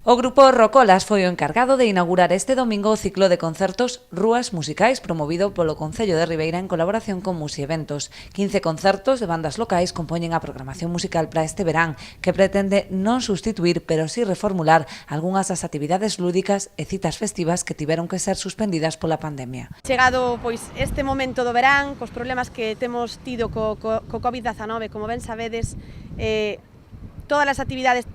O grupo Rocolas foi o encargado de inaugurar este domingo o ciclo de concertos Rúas Musicais promovido polo Concello de Ribeira en colaboración con Musi Eventos. 15 concertos de bandas locais compoñen a programación musical para este verán, que pretende non sustituir, pero sí reformular algunhas das actividades lúdicas e citas festivas que tiveron que ser suspendidas pola pandemia. Chegado pois este momento do verán, cos problemas que temos tido co COVID-19, como ben sabedes, todas as actividades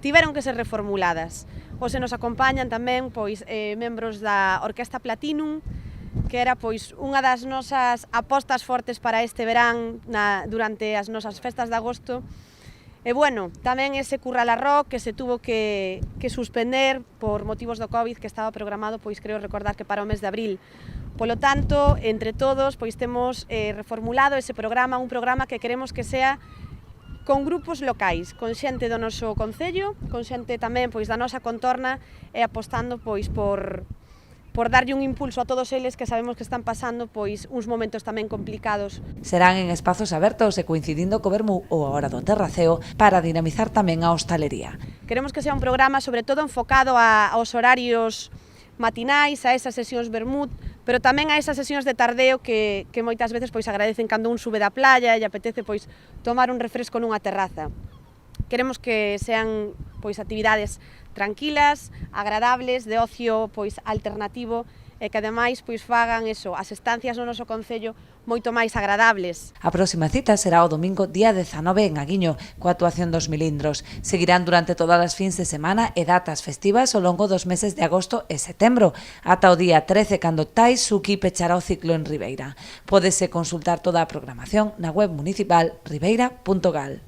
tiveron que ser reformuladas. Hoxe nos acompañan tamén pois membros da Orquesta Platinum, que era pois unha das nosas apostas fortes para este verán durante as nosas festas de agosto. E bueno, tamén ese Currala Rock que se tuvo que suspender por motivos do COVID, que estaba programado, pois creo recordar que para o mes de abril. Polo tanto, entre todos, pois temos reformulado ese programa, un programa que queremos que sea con grupos locais, con xente do noso concello, con xente tamén pois da nosa contorna e apostando pois por darlle un impulso a todos eles que sabemos que están pasando pois uns momentos tamén complicados. Serán en espazos abertos e coincidindo co vermú ou a hora do terraceo para dinamizar tamén a hostalería. Queremos que sea un programa sobre todo enfocado aos horarios matinais, a esas sesións vermut, pero tamén a esas sesións de tardeo que moitas veces pois agradecen cando un sube da playa e apetece pois tomar un refresco nunha terraza. Queremos que sean pois actividades tranquilas, agradables, de ocio pois alternativo e que ademais pois fagan as estancias no noso concello moito máis agradables. A próxima cita será o domingo día 19 en Aguiño, coa actuación dos Milindros. Seguirán durante todas as fins de semana e datas festivas ao longo dos meses de agosto e setembro, ata o día 13 cando Taisuki pechará o ciclo en Ribeira. Pódese consultar toda a programación na web municipal ribeira.gal.